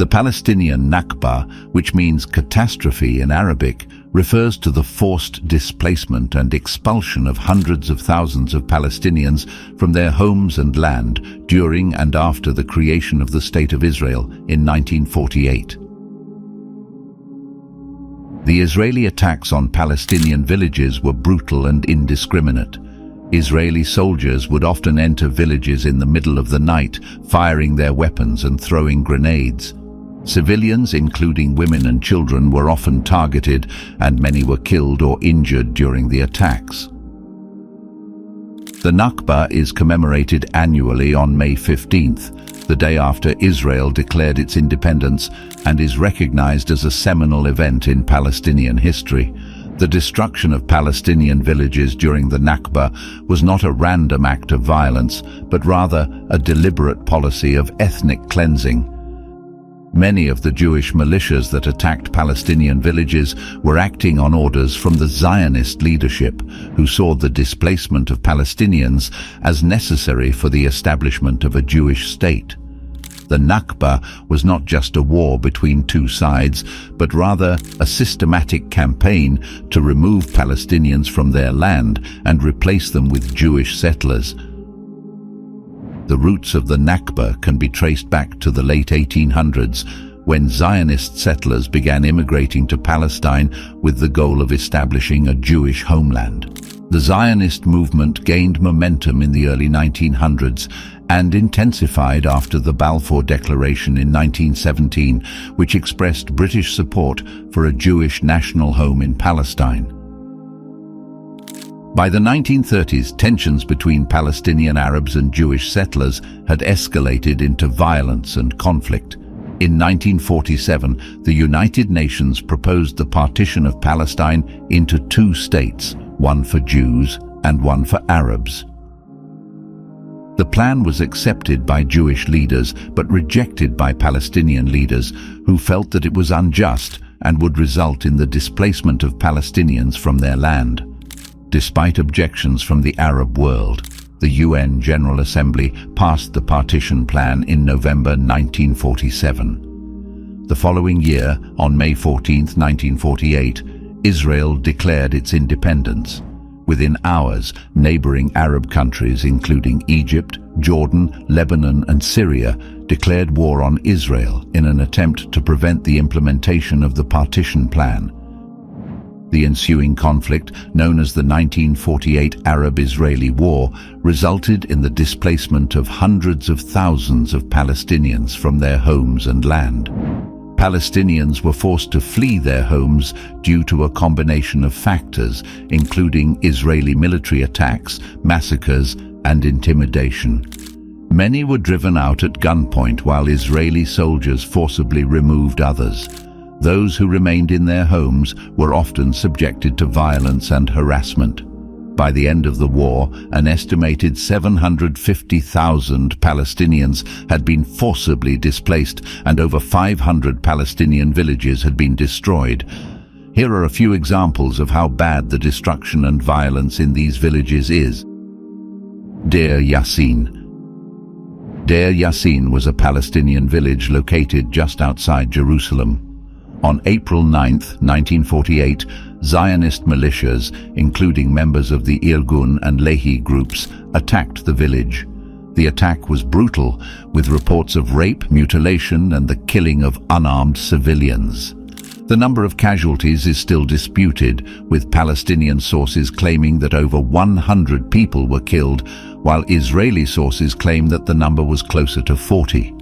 The Palestinian Nakba, which means catastrophe in Arabic, refers to the forced displacement and expulsion of hundreds of thousands of Palestinians from their homes and land during and after the creation of the State of Israel in 1948. The Israeli attacks on Palestinian villages were brutal and indiscriminate. Israeli soldiers would often enter villages in the middle of the night, firing their weapons and throwing grenades. Civilians, including women and children, were often targeted, and many were killed or injured during the attacks. The Nakba is commemorated annually on May 15th, the day after Israel declared its independence, and is recognized as a seminal event in Palestinian history. The destruction of Palestinian villages during the Nakba was not a random act of violence, but rather a deliberate policy of ethnic cleansing. Many of the Jewish militias that attacked Palestinian villages were acting on orders from the Zionist leadership, who saw the displacement of Palestinians as necessary for the establishment of a Jewish state. The Nakba was not just a war between two sides, but rather a systematic campaign to remove Palestinians from their land and replace them with Jewish settlers. The roots of the Nakba can be traced back to the late 1800s, when Zionist settlers began immigrating to Palestine with the goal of establishing a Jewish homeland. The Zionist movement gained momentum in the early 1900s and intensified after the Balfour Declaration in 1917, which expressed British support for a Jewish national home in Palestine. By the 1930s, tensions between Palestinian Arabs and Jewish settlers had escalated into violence and conflict. In 1947, the United Nations proposed the partition of Palestine into two states, one for Jews and one for Arabs. The plan was accepted by Jewish leaders but rejected by Palestinian leaders, who felt that it was unjust and would result in the displacement of Palestinians from their land. Despite objections from the Arab world, the UN General Assembly passed the partition plan in November 1947. The following year, on May 14, 1948, Israel declared its independence. Within hours, neighboring Arab countries, including Egypt, Jordan, Lebanon, and Syria, declared war on Israel in an attempt to prevent the implementation of the partition plan. The ensuing conflict, known as the 1948 Arab-Israeli War, resulted in the displacement of hundreds of thousands of Palestinians from their homes and land. Palestinians were forced to flee their homes due to a combination of factors, including Israeli military attacks, massacres, and intimidation. Many were driven out at gunpoint while Israeli soldiers forcibly removed others. Those who remained in their homes were often subjected to violence and harassment. By the end of the war, an estimated 750,000 Palestinians had been forcibly displaced, and over 500 Palestinian villages had been destroyed. Here are a few examples of how bad the destruction and violence in these villages is. Deir Yassin. Deir Yassin was a Palestinian village located just outside Jerusalem. On April 9, 1948, Zionist militias, including members of the Irgun and Lehi groups, attacked the village. The attack was brutal, with reports of rape, mutilation, and the killing of unarmed civilians. The number of casualties is still disputed, with Palestinian sources claiming that over 100 people were killed, while Israeli sources claim that the number was closer to 40.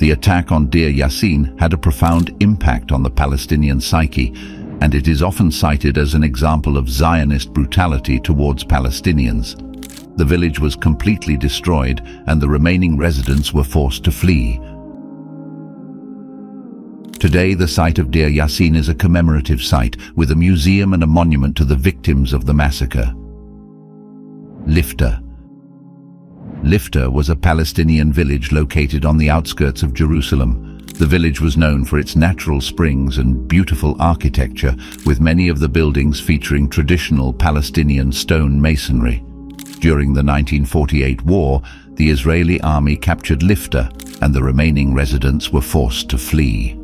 The attack on Deir Yassin had a profound impact on the Palestinian psyche, and it is often cited as an example of Zionist brutality towards Palestinians. The village was completely destroyed, and the remaining residents were forced to flee. Today, the site of Deir Yassin is a commemorative site, with a museum and a monument to the victims of the massacre. Lifta. Lifta was a Palestinian village located on the outskirts of Jerusalem. The village was known for its natural springs and beautiful architecture, with many of the buildings featuring traditional Palestinian stone masonry. During the 1948 war, the Israeli army captured Lifta, and the remaining residents were forced to flee.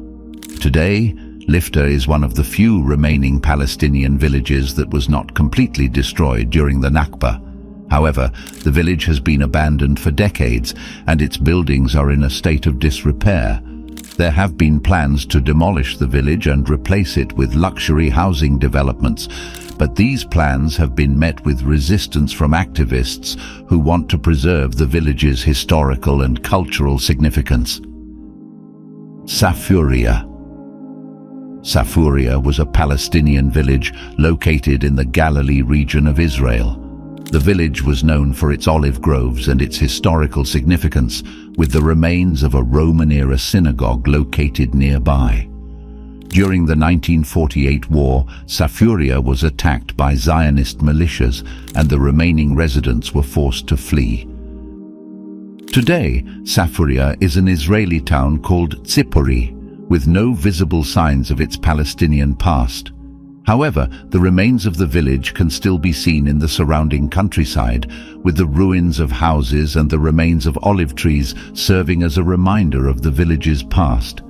Today, Lifta is one of the few remaining Palestinian villages that was not completely destroyed during the Nakba. However, the village has been abandoned for decades, and its buildings are in a state of disrepair. There have been plans to demolish the village and replace it with luxury housing developments, but these plans have been met with resistance from activists who want to preserve the village's historical and cultural significance. SADAQAH. SADAQAH was a Palestinian village located in the Galilee region of Israel. The village was known for its olive groves and its historical significance, with the remains of a Roman-era synagogue located nearby. During the 1948 war, SADAQAH was attacked by Zionist militias, and the remaining residents were forced to flee. Today, SADAQAH is an Israeli town called Tzipori, with no visible signs of its Palestinian past. However, the remains of the village can still be seen in the surrounding countryside, with the ruins of houses and the remains of olive trees serving as a reminder of the village's past.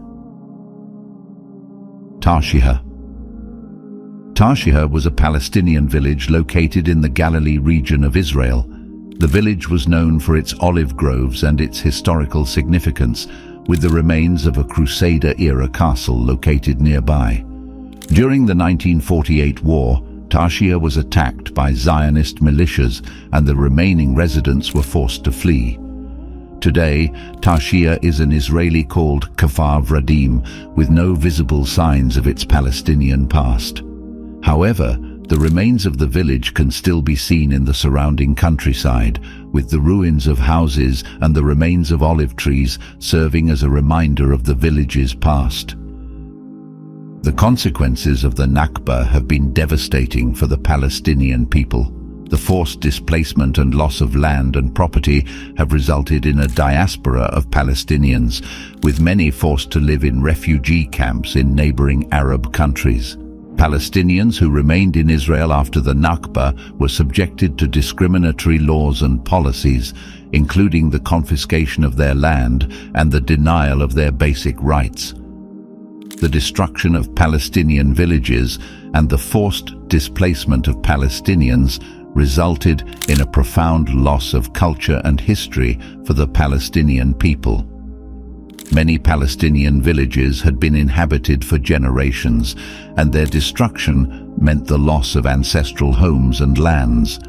Tarshiha. Tarshiha was a Palestinian village located in the Galilee region of Israel. The village was known for its olive groves and its historical significance, with the remains of a Crusader-era castle located nearby. During the 1948 war, Tarshiha was attacked by Zionist militias, and the remaining residents were forced to flee. Today, Tarshiha is an Israeli called Kfar Vradim, with no visible signs of its Palestinian past. However, the remains of the village can still be seen in the surrounding countryside, with the ruins of houses and the remains of olive trees serving as a reminder of the village's past. The consequences of the Nakba have been devastating for the Palestinian people. The forced displacement and loss of land and property have resulted in a diaspora of Palestinians, with many forced to live in refugee camps in neighboring Arab countries. Palestinians who remained in Israel after the Nakba were subjected to discriminatory laws and policies, including the confiscation of their land and the denial of their basic rights. The destruction of Palestinian villages and the forced displacement of Palestinians resulted in a profound loss of culture and history for the Palestinian people. Many Palestinian villages had been inhabited for generations, and their destruction meant the loss of ancestral homes and lands.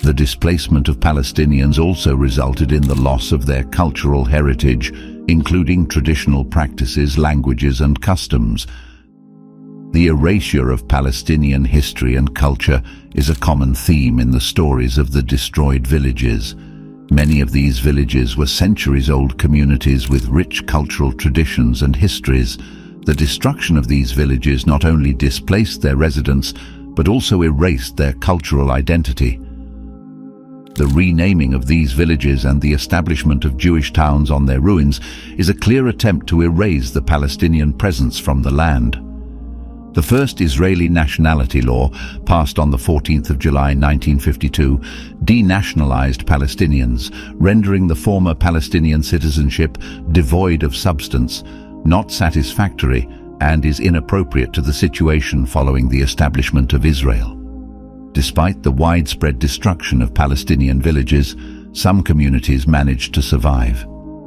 The displacement of Palestinians also resulted in the loss of their cultural heritage, including traditional practices, languages, and customs. The erasure of Palestinian history and culture is a common theme in the stories of the destroyed villages. Many of these villages were centuries-old communities with rich cultural traditions and histories. The destruction of these villages not only displaced their residents, but also erased their cultural identity. The renaming of these villages and the establishment of Jewish towns on their ruins is a clear attempt to erase the Palestinian presence from the land. The first Israeli nationality law, passed on the 14th of July 1952, denationalized Palestinians, rendering the former Palestinian citizenship devoid of substance, not satisfactory, and is inappropriate to the situation following the establishment of Israel. Despite the widespread destruction of Palestinian villages, some communities managed to survive.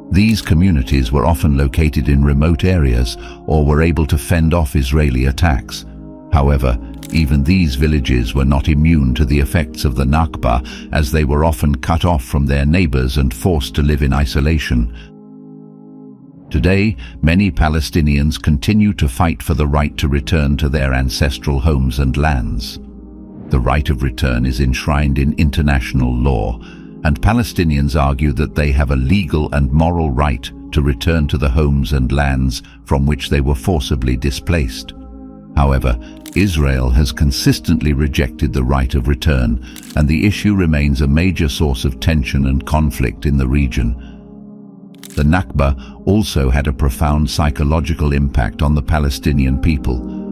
These communities were often located in remote areas or were able to fend off Israeli attacks. However, even these villages were not immune to the effects of the Nakba, as they were often cut off from their neighbors and forced to live in isolation. Today, many Palestinians continue to fight for the right to return to their ancestral homes and lands. The right of return is enshrined in international law, and Palestinians argue that they have a legal and moral right to return to the homes and lands from which they were forcibly displaced. However, Israel has consistently rejected the right of return, and the issue remains a major source of tension and conflict in the region. The Nakba also had a profound psychological impact on the Palestinian people.